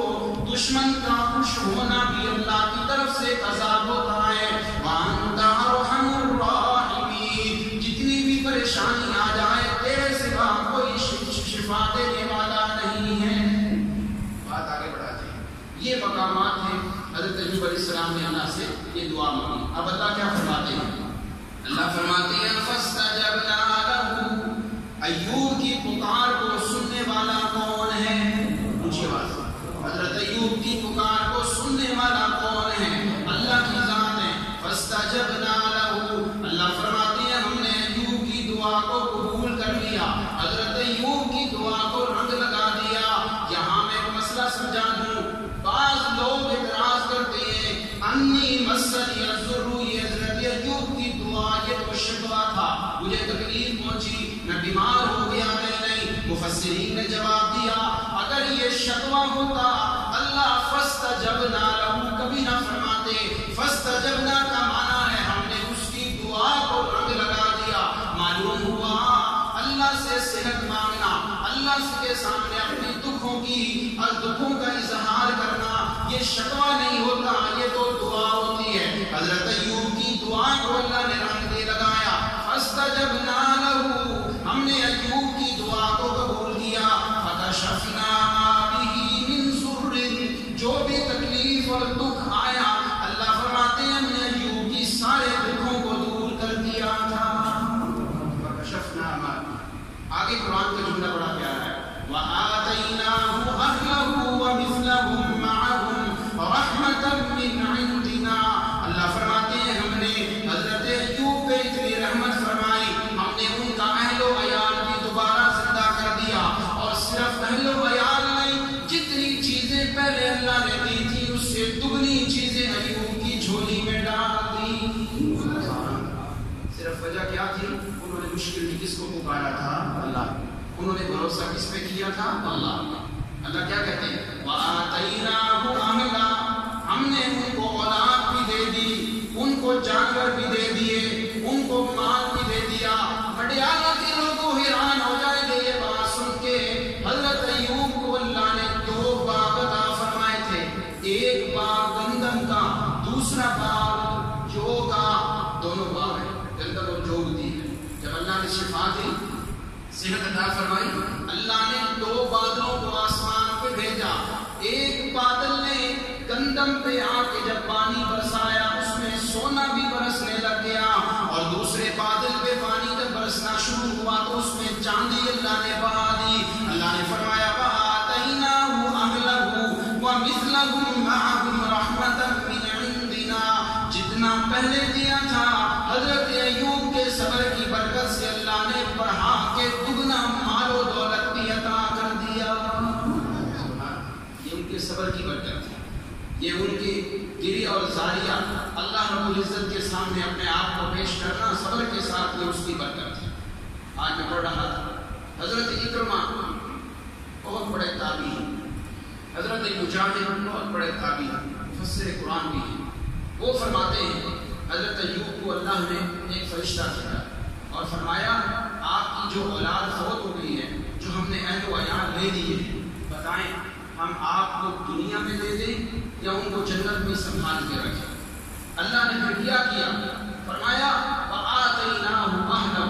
دشمن کا خوش ہونا بھی اللہ کی طرف سے عذاب ہوتا ہے. وانت ارحم الراحمین, جتنی بھی پریشانی آ جائے تیرے سوا کوئی شفا دینے والا نہیں ہے. بات آگے بڑھاتے ہیں. یہ مقامات ہیں. حضرت ایوب علیہ السلام نے اللہ سے یہ دعا مانگی. اب اللہ کیا فرماتے ہیں؟ اللہ فرماتے ہیں فاستجبنا له, ایوب کی پکار کو سننے والا کون ہے؟ اونچی آواز. حضرت ایوب کی پکار کو سننے والا کون ہے؟ اللہ کی ذات ہے. فاستجبنا له, اللہ فرماتے ہیں ہم نے ایوب کی دعا کو قبول کر لیا, حضرت ایوب کی دعا کو رنگ لگا دیا. یہاں میں ایک مسئلہ سمجھا دوں. بعض لوگ اعتراض کرتے ہیں انی مسنی الضر, یہ حضرت ایوب کی دعا یہ تو شکوہ تھا, مجھے تکلیف پہنچی, میں بیمار ہو گیا. نہیں, مفسرین نے جواب دیا اگر یہ شکوہ ہوتا اللہ فاستجبنا له کبھی نہ فرماتے. فاستجبنا کا معنی ہے ہم نے اس کی دعا کو رنگ لگا دیا. معلوم ہوا اللہ سے صحت مانگنا, اللہ کے سامنے اپنی دکھ دکھوں کا اظہار کرنا یہ شکوہ نہیں ہوتا، یہ تو دعا ہوتی ہے۔ حضرت ایوب کی دعا کو اللہ نے رنگ دے لگایا، فاستجبنا لہ، ہم نے ایوب کی دعا کو قبول کیا، فکشفنا ما بہ من ضر، جو بھی تکلیف اور دکھ آیا اللہ فرماتے ہیں ہم نے ایوب کی سارے دکھوں کو دور کر دیا تھا۔ فکشفنا ما، آگے قرآن کا جملہ بڑا پیارا ہے، وآتیناہ اہلہ ومثلہم معہم رحمۃ من عندنا، اللہ فرماتے ہیں ہم نے حضرت ایوب پہ اتنی رحمت فرمائی، ہم نے ان کا اہل و عیال بھی دوبارہ زندہ کر دیا، اور صرف اہل و عیال نہیں، جتنی چیزیں پہلے اللہ نے دی تھی اس سے دگنی چیزیں ایوب کی جھولی میں ڈال دی۔ صرف وجہ کیا تھی؟ انہوں نے مشکل میں کس کو پکارا تھا؟ اللہ۔ انہوں نے بھروسہ کس پہ کیا تھا؟ اللہ۔ اللہ کیا کہتے ہیں؟ وَآتَيْنَاهُ أَهْلًا، ہم نے ان کو اولاد بھی دے دی، ان کو جانور بھی دے دیے، ان کو مال بھی دے دیا۔ مڈیالہ کے لوگوں حیران ہو جائیں گے یہ بات سن کے، حضرت ایوب کو اللہ نے 2 باغ عطا فرمائے تھے، ایک باغ گندم کا، دوسرا باغ جو کا، دونوں باغ ہیں، گندم اور جو دی ہے۔ جب اللہ نے شفا دی، صحت عطا فرمائی، اللہ نے 2 بادلوں کو آسمان پہ بھیجا، ایک بادل نے گندم پہ آ کے جب پانی برسایا اس میں سونا بھی برسنے لگ گیا، اور دوسرے بادل پہ پانی جب برسنا شروع ہوا تو اس میں چاندی اللہ نے بہا دی۔ اللہ نے فرمایا وآتیناہ اہلہ ومثلہم معہم رحمۃ من عندنا، جتنا پہلے دیا تھا حضرت ایوب کے صبر کی برکت سے اللہ نے بڑھا کے دگنا مال و دولت بھی عطا کر دیا۔ یہ ان کے صبر کی برکت ہے، یہ ان کی گری اور زاریہ اللہ رب العزت کے سامنے اپنے آپ کو پیش کرنا صبر کے ساتھ، یہ اس کی برکت ہے۔ آج میں پڑھ رہا تھا حضرت اکرمہ بہت بڑے تابعی ہیں، حضرت مجاہد بہت بڑے تابعی ہیں، مفسر قرآن بھی ہیں، وہ فرماتے ہیں حضرت ایوب کو اللہ نے ایک فرشتہ بھیجا اور فرمایا آپ کی جو اولاد فوت ہو گئی ہے، جو ہم نے اہل و عیال لے لیے ہیں، بتائیں ہم آپ کو دنیا میں دے دیں یا ان کو جنت میں سنبھال کے رکھیں؟ اللہ نے پھر کیا کیا؟ فرمایا وآتیناہ اہلہ،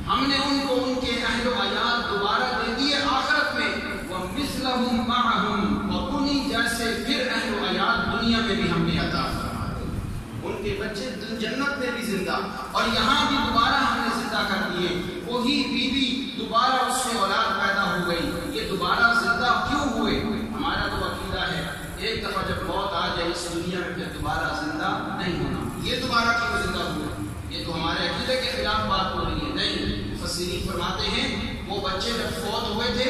ہم نے ان کو ان کے اہل و عیال دوبارہ دے دیے آخرت میں، ومثلہم معہم، اور انہی جیسے پھر اہل و عیال دنیا میں بھی ہم نے عطا فرما دی، ان کے بچے جنت میں بھی زندہ اور یہاں بھی دوبارہ ہم نے زندہ کر دیے، وہی بیوی دوبارہ اس سے اولاد پیدا ہو گئی۔ یہ دوبارہ زندہ کیوں ہوئے؟ ہمارا تو عقیدہ ہے ایک دفعہ جب موت آ جائے اس دنیا میں پھر دوبارہ زندہ نہیں ہونا، یہ دوبارہ کیوں زندہ ہوئے؟ یہ تو ہمارے عقیدے کے خلاف بات ہو رہی ہے۔ نہیں، مفسرین فرماتے ہیں وہ بچے جب فوت ہوئے تھے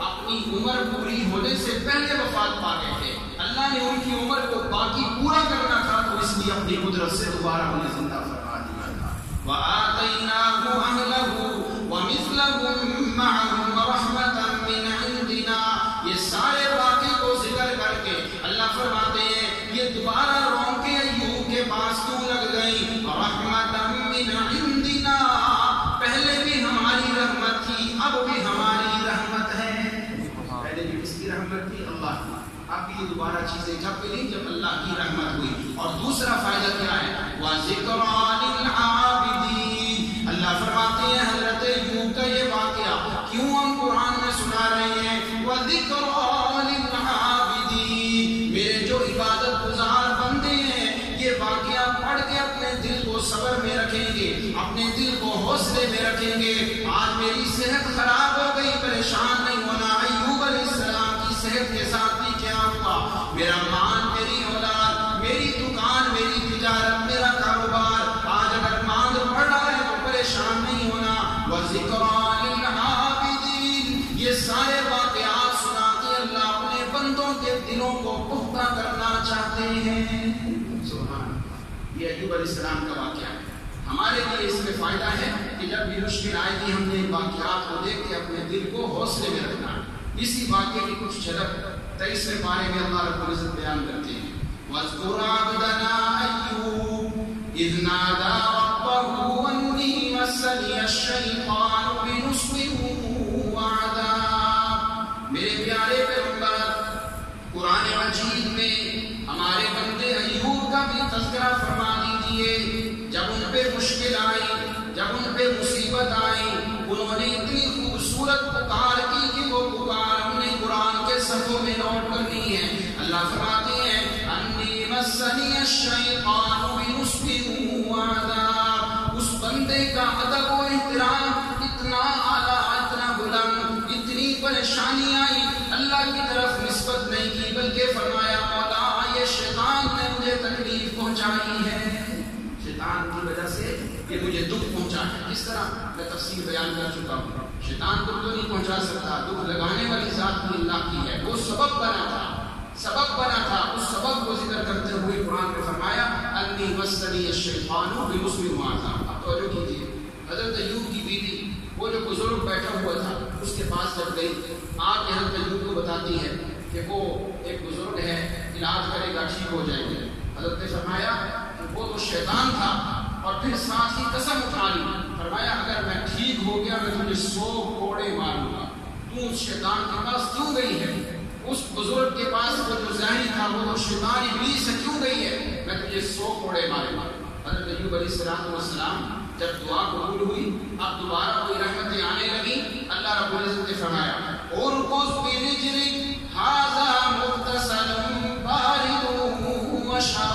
اپنی عمر پوری ہونے سے پہلے وفات پا گئے تھے، اللہ نے ان کی عمر کو باقی پورا کرنا تھا تو اس لیے اپنی قدرت سے دوبارہ انہیں زندہ فرما دیا تھا۔ وآتیناہ اہلہ ومثلہم معہم رحمۃ من عندنا، یہ سارے واقعے کو ذکر کر کے اللہ فرماتے ہیں یہ دوبارہ رونقیں ایوب کے پاس کیوں لگ گئی؟ رحمۃ من عندنا، پہلے بھی ہماری رحمت تھی اب بھی ہماری رحمت ہے۔ پہلے بھی کس کی رحمت تھی؟ اللہ کی، اب بھی یہ دوبارہ چیزیں کب ملی؟ جب اللہ کی رحمت ہوئی۔ اور دوسرا فائدہ کیا ہے؟ وَذِكْرَىٰ لِلْعَابِدِينَ، اللہ فرماتے ہیں حضرت ایوب کا یہ واقعہ کیوں ہم قرآن میں سنا رہے ہیں؟ وَذِكْرَىٰ لِلْعَابِدِينَ، میرے جو عبادت گزار بندے ہیں یہ واقعہ پڑھ کے اپنے دل کو صبر میں رکھیں گے، اپنے دل کو حوصلے میں رکھیں گے۔ آج میری صحت خراب ہو گئی، پریشان نہیں ہونا، ایوب علیہ السلام کی صحت کے ساتھ بھی کیا ہوا؟ میرا مال، میری اولاد، میری دکان، میری تجارت، میرا کاروبار، آج اگر ماند پڑ رہا ہے تو پریشان نہیں ہونا۔ وَذِكْرَىٰ لِلْعَابِدِينَ، یہ سارے واقعات سنا کے اللہ اپنے بندوں کے دلوں کو پختہ کرنا چاہتے ہیں۔ سبحان، یہ ایوب علیہ السلام کا واقعہ ہے۔ ہمارے لیے اس میں فائدہ ہے کہ جب بھی مشکل آئے گی ہم نے ان واقعات کو دیکھ کے اپنے دل کو حوصلے میں رکھنا۔ اسی واقعے کی کچھ جھلک 23ویں پارے میں اللہ رب العزت بیان کرتے ہیں۔ وَاذْكُرْ عَبْدَنَا أَيُّوبَ إِذْ نَادَىٰ رَبَّهُ أَنِّي مَسَّنِيَ الشَّيْطَانُ بِنُصْبٍ وَعَذَابٍ، میرے پیارے مجید میں ہمارے بندے ایوب کا بھی تذکرہ فرما دیجئے. جب ان پہ مشکل آئی، جب ان پہ مصیبت آئی، انہوں نے اتنی خوبصورت پکار کی کہ وہ پکار ہم نے قرآن کے صفحوں میں نوٹ کرنی ہے. اللہ فرماتے ہیں انی مسنی الشیطان بنصب وعذاب. اس بندے کا ادب و احترام اتنا اعلیٰ، اتنا بلند، اتنی پریشانی آئی، اللہ کی طرف نسبت نہیں کی بلکہ فرمایا مولا یہ شیطان نے مجھے تکلیف پہنچائی ہے، شیطان کی وجہ سے یہ مجھے دکھ پہنچا ہے. کس طرح میں تفصیل بیان کر چکا ہوں. شیطان دکھ تو نہیں پہنچا سکتا، دکھ لگانے والی ذات بھی اللہ کی ہے. وہ سبب بنا تھا، سبب بنا تھا. اس سبب کو ذکر کرتے ہوئے قرآن میں فرمایا انی مسنی الشیطان بنصب وعذاب. اب توجہ کیجیے، حضرت ایوب کی بیوی وہ جو بزرگ بیٹھا ہوا تھا اس کے پاس جب گئی، آپ حضرت ایوب کو بتاتی ہے کہ وہ ایک بزرگ ہے، علاج کرے گا، ٹھیک ہو جائیں گے. حضرت نے فرمایا کہ وہ تو شیطان تھا، اور پھر ساتھ ہی قسم اٹھا لی. فرمایا اگر میں ٹھیک ہو گیا میں تجھے 100 کوڑے ماروں گا. تو اس شیطان کے پاس کیوں گئی ہے؟ اس بزرگ کے پاس وہ جو ظاہری تھا وہ تو شیطان ابلیس سے کیوں گئی ہے؟ میں تجھے 100 کوڑے ماروں گا. حضرت ایوب علیہ السلام جب دعا قبول ہوئی، اب دوبارہ کوئی رحمتیں آنے لگی. اللہ رب العزت نے فرمایا ارقص برجلک ھذا مغتسل بارد وشراب.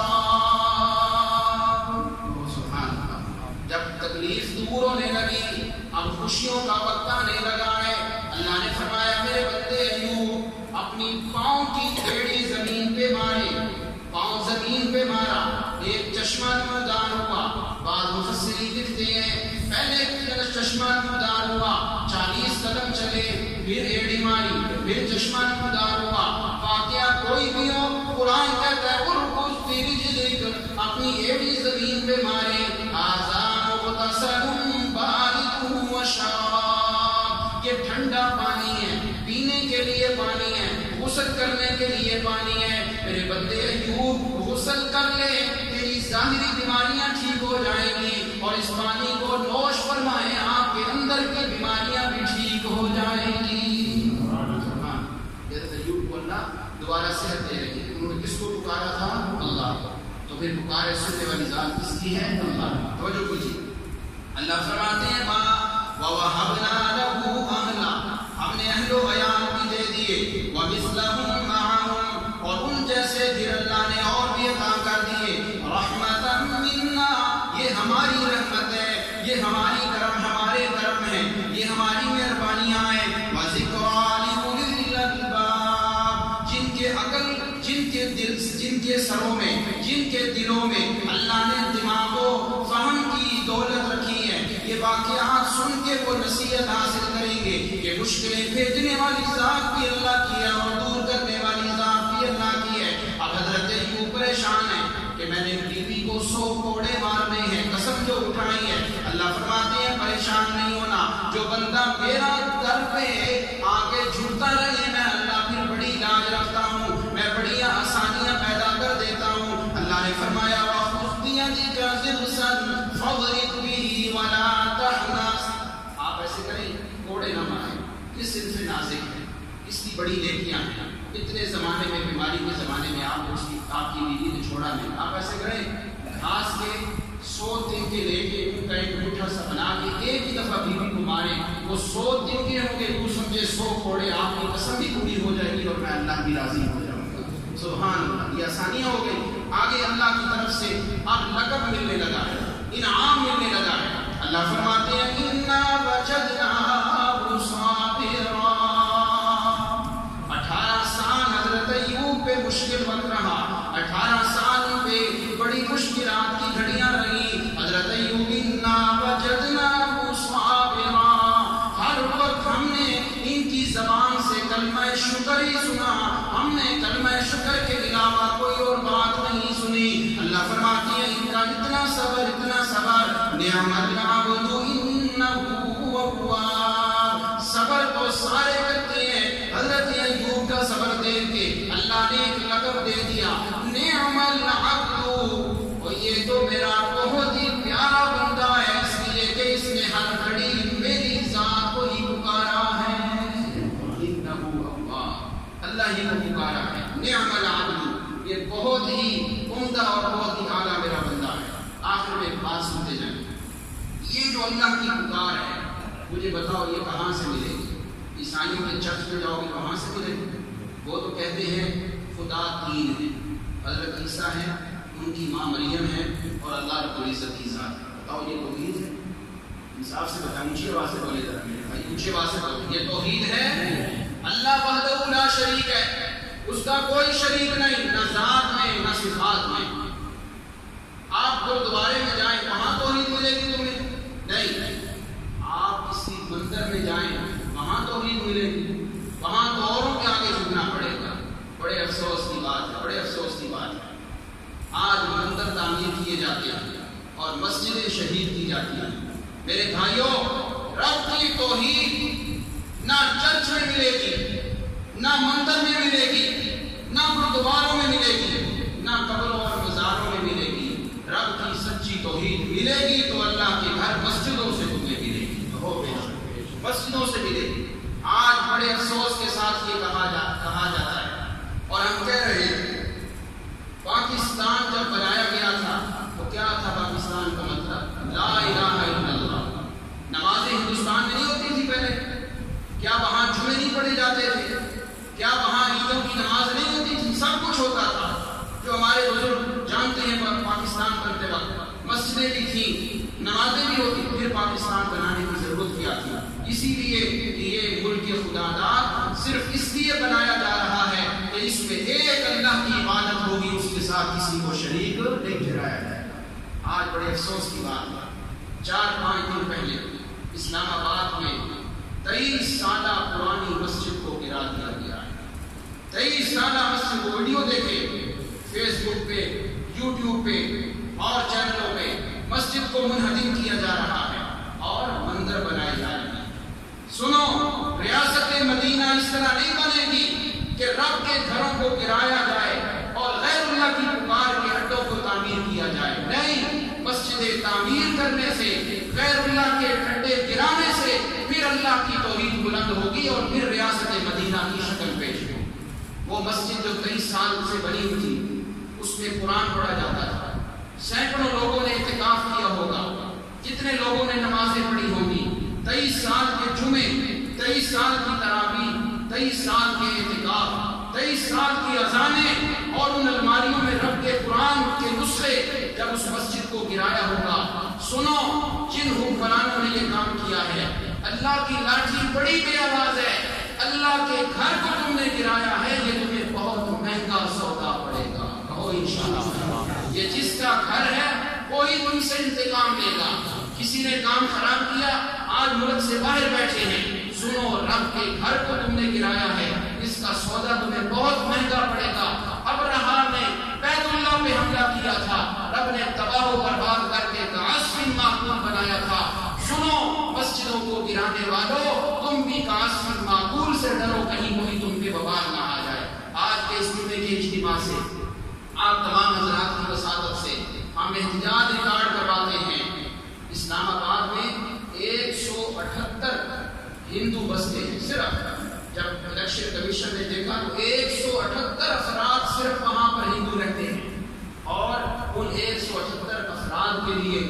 سبحان اللہ. جب تکلیف دور ہونے لگی، اب خوشیوں کا وقت آنے لگا ہے. اللہ نے فرمایا میرے بندے ایوب اپنی پاؤں کی ایڑی زمین پہ مارے، پاؤں زمین پہ مارا، ایک چشمہ نمودار ہوا. بعض مفسرین لکھتے ہیں پہلے چشمہ نمودار ہوا، 40 قدم چلے، پھر ایڑی ماری، پھر چشمہ نمودار ہوا. واقعہ کوئی بھی ہو، قرآن کہتا ہے ارقص برجلک، اپنی ایڑی زمین پہ مارے. ھذا مغتسل بارد وشراب. یہ ٹھنڈا پانی ہے، پینے کے لیے پانی ہے، غسل کرنے کے لیے پانی ہے. میرے بندے ایوب غسل کر لے، تیری ظاہری بیماریاں ٹھیک ہو جائیں گی، اور اس پانی کو نوش فرمائے آپ کے اندر کی بیماریاں بھی ٹھیک ہو جائیں گی. حضرت ایوب کو اللہ دوبارہ صحت دے رہی ہے. انہوں نے کس کو پکارا تھا؟ اللہ کو. تو پھر پکارے سننے والی ذات کس کی ہے؟ اللہ. توجہ کیجیے، اللہ فرماتے ہیں وَوَهَبْنَا لَهُ أَهْلًا، ہم نے اہل و عیال بھی دے دیے، وَمِثْلَهُمْ مَعَهُمْ، اور ان جیسے پھر اللہ نے اور بھی عطا کر دیے. رحمتاً منا، یہ ہماری رحمت ہے، یہ ہماری کرم، ہمارے کرم ہے، یہ ہماری مہربانیاں ہیں. وَذِكْرَىٰ لِأُولِي الْأَلْبَابِ، جن کے عقل، جن کے دل، جن کے سروں میں، جن کے دلوں میں اللہ نے دماغ و فہم کی دولت رکھی ہے، یہ واقعات سن کے وہ نصیحت حاصل کریں گے کہ مشکلیں بھیجنے والی ذات بھی اللہ کی ہے اور دور کرنے والی ذات بھی اللہ کی ہے. اب حضرت ایوب پریشان ہے کہ میں نے بیوی کو 100 کوڑے مارنے ہیں، قسم جو اٹھائی ہے. اللہ فرماتے ہیں پریشان نہیں ہونا، جو بندہ میرا در پہ آگے جھکتا رہے میں اللہ پھر بڑی لاج رکھتا ہوں، میں بڑی آسانیاں پیدا کر دیتا ہوں. اللہ نے فرمایا وَخُذْ بِيَدِكَ ضِغْثًا فَاضْرِبْ بِهِ وَلَا تَحْنَثْ. آپ ایسے کریں، کوڑے نہ ماریں. کس صنف نازک ہے، اس کی بڑی نیکیاں ہیں. اتنے زمانے میں، بیماری کے زمانے میں آپ کی بیوی نے چھوڑا نہیں. آپ ایسے کریں، گھاس کے 100 تنکے لے کے ان کا ایک میٹھا سا بنا کے ایک ہی دفعہ بیوی کو ماریں، وہ 100 تنکے ہوں گے، تو سمجھے 100 کوڑے، آپ کی قسم بھی پوری ہو جائے گی اور میں اللہ بھی راضی ہو جاؤں گا. سبحان اللہ. یہ آسانیاں ہو گئی. آگے اللہ کی طرف سے اب لقب ملنے لگا ہے، انعام ملنے لگا ہے. اللہ فرماتے ہیں اِنَّا وَجَدْنَاهُ صَابِرًا. 18 سال حضرت ایوب پہ مشکل وقت رہا، 18 سال پہ بڑی مشکلات کی گھڑیاں رہی. حضرت ایوب اِنَّا وَجَدْنَاهُ صَابِرًا، ہر وقت ہم نے ان کی زبان سے کلمہ شکر ہی سنا، ہم نے کلمہ شکر کے علاوہ کوئی اور بات نہیں سنی. اللہ فرماتی ہے ان کا اتنا صبر، اتنا صبر. نعم العبد انہ اواب. صبر تو سارے کرتے ہیں، حضرت ایوب کا صبر دیکھ کے اللہ نے ایک لقب دے دیا، نعم العبد. اور یہ تو میرا بہت ہی پیارا بندہ ہے، اس لیے کہ اس نے ہر گھڑی میری ذات کو ہی پکارا ہے. انہ اواب، اللہ ہی کو پکارا ہے. نعم العبد اللہ کی پکار ہے، مجھے بتاؤ یہ کہاں سے ملے گی؟ عیسائیوں کے چرچ میں جاؤ گے وہاں سے ملے گی؟ وہ تو کہتے ہیں خدا تین ہے، حضرت عیسیٰ ہے، ان کی ماں مریم ہے، اور اللہ رب العزت کی ذات ہے۔ بتاؤ یہ توحید ہے؟ انصاف سے بتائیں، اونچی آواز سے بولے ذرا میرے بھائی، اونچی آواز سے بولے، یہ توحید ہے؟ اللہ وحدہ لا شریک ہے، اس کا کوئی شریک نہیں، نہ ذات میں نہ صفات میں۔ آپ گردوارے میں جائیں وہاں توحید ملے گی تمہیں؟ نہیں۔ آپ کسی مندر میں جائیں وہاں توحید ملے گی؟ وہاں تو اوروں کے آگے جھکنا پڑے گا۔ بڑے افسوس کی بات ہے، بڑے افسوس کی بات ہے، آج مندر تعمیر کیے جاتے ہیں اور مسجدیں شہید کی جاتی ہیں۔ میرے بھائیوں، رب کی توحید نہ چرچ میں ملے گی، نہ مندر میں ملے گی، نہ گردواروں میں ملے گی، نہ قبروں اور مزاروں میں ملے گی۔ رب کی سچی توحید ملے گی تو اللہ کے گھر مسجدوں سے تمہیں ملے گی، مسجدوں سے ملے گی۔ آج بڑے افسوس کے ساتھ یہ کہا جاتا ہے، اور ہم کہہ رہے ہیں پاکستان جب بنایا گیا تھا تو کیا تھا پاکستان کا مطلب؟ لا الہ الا اللہ۔ نمازیں ہندوستان میں نہیں ہوتی تھی پہلے؟ کیا وہاں جمعے نہیں پڑھے جاتے تھے؟ کیا وہاں عیدوں کی نماز نہیں ہوتی تھی؟ سب کچھ ہوتا تھا جو ہمارے بزرگ جانتے ہیں۔ پاکستان بنتے وقت مسجدیں بھی تھیں، نمازیں بھی ہوتی، پھر پاکستان بنانے کی ضرورت کیا تھی؟ اسی لیے یہ ملک خدا داد صرف اس لیے بنایا جا رہا ہے کہ اس میں ایک اللہ کی عبادت ہوگی، اس کے ساتھ کسی کو شریک نہیں ٹھہرایا جائے گا۔ آج بڑے افسوس کی بات ہے، 4-5 دن پہلے اسلام آباد میں 23 سالہ پرانی مسجد کو گرا دیا گیا ہے۔ 23 سالہ مسجد کو ویڈیو دیکھے فیس بک پہ، یوٹیوب پہ اور چینلوں پہ، مسجد کو منہدم کیا جا رہا ہے اور مندر بنائے جا رہے ہیں۔ سنو، ریاست مدینہ اس طرح نہیں بنے گی کہ رب کے گھروں کو گرایا جائے اور غیر اللہ کی پکار کے اڈوں کو تعمیر کیا جائے۔ نہیں، مسجدیں تعمیر کرنے سے، غیر اللہ کے اڈے گرانے سے پھر اللہ کی توحید بلند ہوگی اور پھر ریاست مدینہ کی شکل پیش ہوگی۔ وہ مسجد جو 23 سال سے بنی ہوئی تھی، اس میں قرآن پڑھا جاتا تھا، سینکڑوں لوگوں نے اعتکاف کیا ہوگا، کتنے لوگوں نے نمازیں پڑھی ہوں گی، 23 سال کے جمعے، 23 سال کی تراویح، 23 سال کے اعتکاف، 23 سال کی اذانیں، اور ان الماریوں میں رب کے قرآن کے نسخے جب اس مسجد کو گرایا ہوگا۔ سنو، جن حکمرانوں نے یہ کام کیا ہے، اللہ کی لاٹھی بڑی بے آواز ہے، اللہ کے گھر کو تم نے گرایا ہے، یہ تمہیں بہت مہنگا سودا پڑے گا۔ کہو انشاءاللہ، یہ جس کا گھر ہے وہی تم سے انتقام لے گا۔ کسی نے کام خراب کیا، آج ملک سے باہر بیٹھے ہیں، سنو، رب کے گھر کو تم نے گرایا ہے، اس کا سودا تمہیں بہت مہنگا پڑے گا۔ ابرہا نے بیت اللہ پہ حملہ کیا تھا، رب نے تباہ و برباد کر کے کعصف معقول بنایا تھا۔ سنو، مسجدوں کو گرانے والوں، تم بھی کعصف معقول سے ڈرو، کہیں کوئی تم پہ وبال نہ آ جائے۔ آج کے اس جمعے کے اجتماع سے آپ تمام حضرات کی وساطت سے ہم احتجاج ریکارڈ کرواتے ہیں۔ اسلام آباد میں 178 ہندو بستے ہیں، صرف جب الیکشن کمیشن نے دیکھا تو 178 افراد صرف وہاں پر ہندو رہتے ہیں، اور ان 178 افراد کے لیے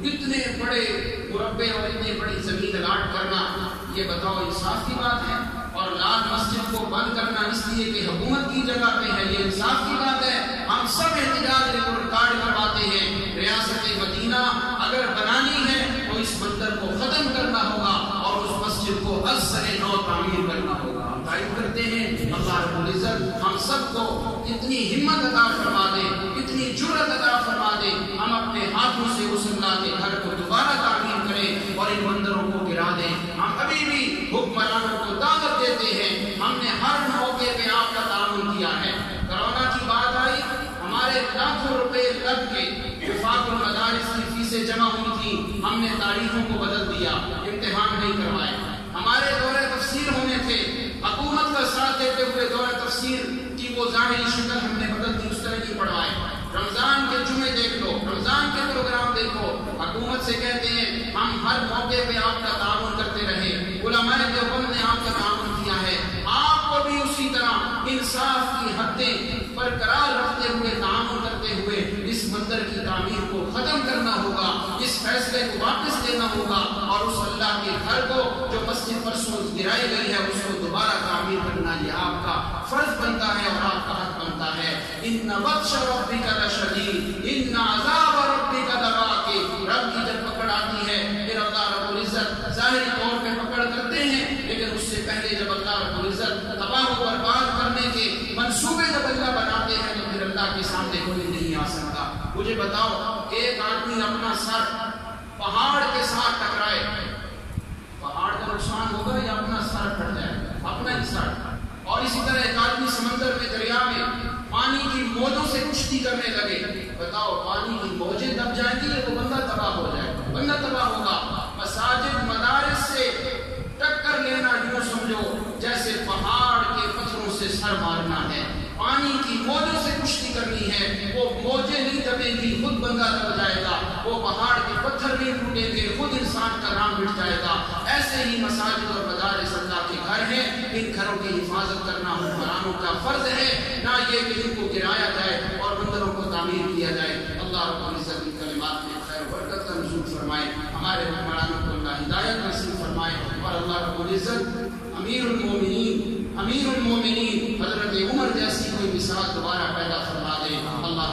اتنے بڑے مربع اور اتنے بڑی زمین الاٹ کرنا، یہ بتاؤ انصاف کی بات ہے؟ اور لال مسجد کو بند کرنا اس لیے کہ حکومت کی جگہ پہ ہے، یہ انصاف کی بات ہے؟ ہم سب احتجاج ریکارڈ کرواتے ہیں۔ ریاست مدینہ اگر بنانی ہے تو اس مندر کو ختم کرنا ہوگا اور اس مسجد کو از سر نو تعمیر کرنا ہوگا۔ ہم تعریف کرتے ہیں اللہ رب العزت ہم سب کو اتنی ہمت عطا فرما دے، اتنی جرأت عطا فرما دے، ہم اپنے ہاتھوں سے اس اللہ کے گھر کو دوبارہ تعمیر کریں اور ان مندروں کو گرا دیں۔ ہم ابھی بھی حکمرانوں کو دعوت دیتے ہیں، ہم نے ہر موقع پہ آپ کا تعاون کیا ہے۔ کرونا کی بات آئی، ہمارے لاکھوں روپے لگ کے وفاق المدارس کی فیسیں جمع ہوئی تھی، ہم نے تاریخوں کو بدل دیا، امتحان نہیں کروائے۔ ہمارے دورہ تفسیر ہونے تھے، حکومت کا ساتھ دیتے ہوئے دورہ تفسیر کی وہ ظاہری شکل ہم نے بدل دی، اس طرح نہیں پڑھوائے۔ رمضان کے جمعے دیکھ لو، رمضان کے پروگرام دیکھو، حکومت سے کہتے ہیں ہم ہر موقع پہ آپ کا تعاون کرتے رہے، علماء دیوبند نے آپ کا تعاون کیا ہے، آپ کو بھی اسی طرح انصاف کی حدیں برقرار رکھتے ہوئے تعاون کرتے ہوئے اس مندر مندر کی تعمیر کو ختم کرنا ہوگا، اس فیصلے کو واپس لینا ہوگا، اور اس اللہ کے گھر کو جو مسجد پرسوں گرائی گئی ہے اس کو دوبارہ تعمیر کرنا یہ آپ کا فرض بنتا ہے اور آپ کا حق بنتا ہے۔ ان بطش ربک لشدید، ان عذاب ربک لواقع۔ رب کی جب پکڑ آتی ہے پھر اللہ رب العزت ظاہری طور پہ پکڑ کرتے ہیں، لیکن اس سے پہلے جب اللہ رب العزت تباہ و برباد کرنے کے منصوبے جب اللہ بناتے ہیں تو پھر اللہ کے سامنے کوئی نہیں آ سکتا۔ مجھے بتاؤ، ایک آدمی اپنا سر پہاڑ کے ساتھ ٹکرائے، پہاڑ کا نقصان ہوگا یا اپنا سر پھٹ جائے؟ اپنا ہی سر۔ اور اسی طرح ایک آدمی سمندر میں، دریا میں پانی کی موجوں سے کشتی کرنے لگے، بتاؤ پانی کی موجیں دب جائیں گی یا وہ بندہ تباہ ہو جائے گا؟ بندہ تباہ ہوگا۔ مساجد مدارس سے ٹکر لینا یوں سمجھو جیسے پہاڑ کے پتھروں سے سر مارنا ہے۔ پانی کی موجوں سے کشتی کرنی ہے، وہ موجیں نہیں دبیں گی، خود بندہ دب جائے گا، وہ پہاڑ کے پتھر نہیں ٹوٹیں گے، خود انسان کا نام مٹ جائے گا۔ ایسے ہی مساجد اور مدارس اللہ کے گھر ہیں، ان گھروں کی حفاظت کرنا حکمرانوں کا فرض ہے، نہ یہ کہ ان کو گرایا جائے اور مندروں کو تعمیر کیا جائے۔ اللہ رب العزت کی کلمات میں خیر و برکت کا نزول فرمائے، ہمارے حکمرانوں کو اللہ ہدایت نصیب فرمائے، اور اللہ رب العزت امیر المومنین حضرت عمر جیسی کوئی مثال دوبارہ پیدا فرما دے۔ اللہ